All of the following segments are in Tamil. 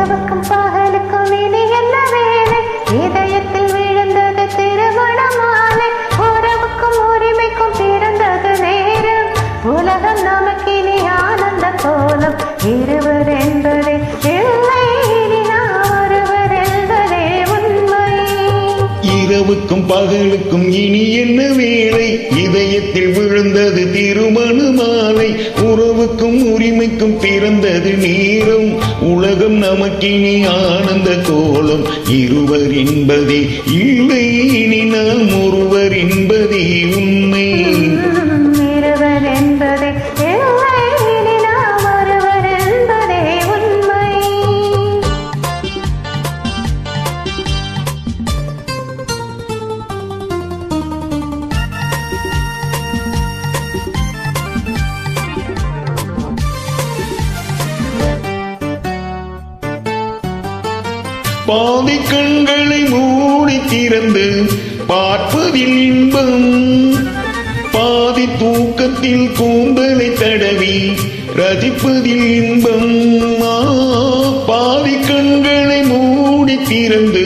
இரவுக்கும் பகலுக்கும் இனி என்ன வேலை? இதயத்தில் விழுந்தது திருமண மாலை. உறவுக்கும் உரிமைக்கும் பிறந்தது நேரம். உலகம் நமக்கினி ஆனந்த கோலம். இருவர் என்பதே இல்லை, இனி நாம் ஒருவர் என்பதே உண்மை. இரவுக்கும் பகலுக்கும் இனி என்ன வேலை? இதயத்தில் விழுந்தது திருமண மாலை. உறவுக்கும் உரிமைக்கும் பிறந்தது நேரம். உலகம் நமக்கினி ஆனந்த கோலம். இருவர் என்பதே இல்லை, இனி நாம் ஒருவர் என்பதே உண்மை. இருவர் என்பதே இல்லை, இனி நாம் ஒருவர் என்பதே உண்மை. பாதி கண்களை மூடி திறந்து பார்ப்பதில் இன்பம். பாதி தூக்கத்தில் கூந்தலை தடவி ரசிப்பதில் இன்பம். பாதி கண்களை மூடி திறந்து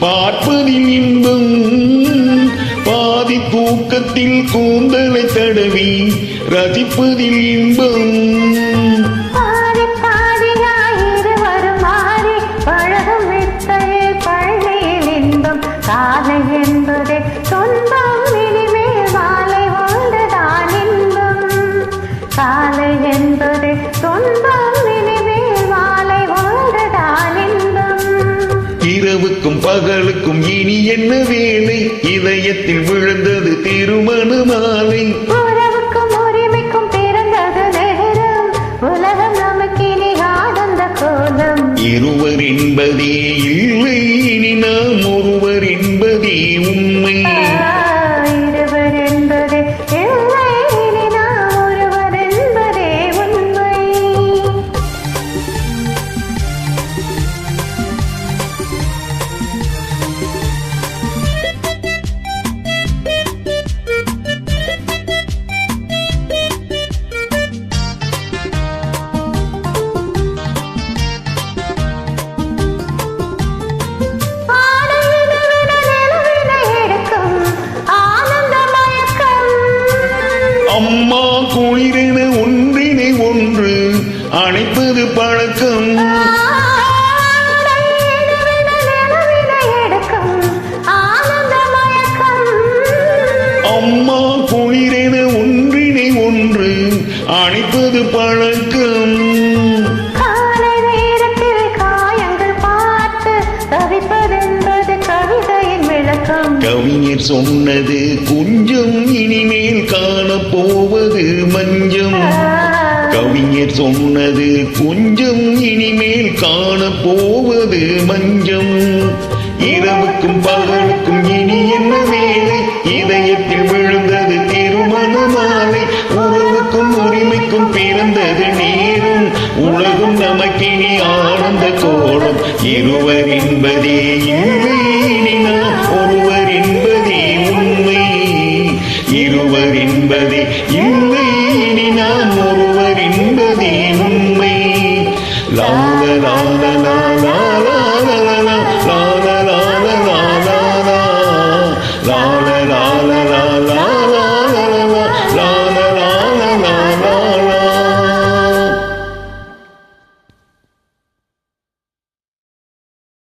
பார்ப்பதில் இன்பம். பாதி தூக்கத்தில் கூந்தலை தடவி ரசிப்பதில் இன்பம். காலை என்பதே சொந்தம், இனிமேல் மாலை ஒன்றுதான் இன்பம். காலை என்பதே சொந்தம், இனிமேல் மாலை ஒன்றுதான் இன்பம். இரவுக்கும் பகலுக்கும் இனி என்ன வேலை? இதயத்தில் விழுந்தது திருமண மாலை. உறவுக்கும் உரிமைக்கும் பிறந்தது நேரம். உலகம் நமக்கினி ஆனந்த கோலம். இருவர் என்பதே இல்லை, இனி நாம் ஒருவர் என்பதே உண்மை. இருவர் என்பதே இல்லை, இனி நாம் ஒருவர் என்பதே உண்மை. அம்மா குளிரென ஒன்றினை ஒன்று அணைப்பது பழக்கம். அம்மா குளிரென ஒன்றினை ஒன்று அணைப்பது பழக்கம். காலை நேரத்தில் காயங்கள் பார்த்து தவிப்பதென்பது கவிதையின் விளக்கம். கவிஞர் சொன்னது கொஞ்சம், இனிமேல் காணப்போவது மஞ்சம். கவிஞர் சொன்னது கொஞ்சம், இனிமேல் காணப்போவது மஞ்சம். இரவுக்கும் பகல்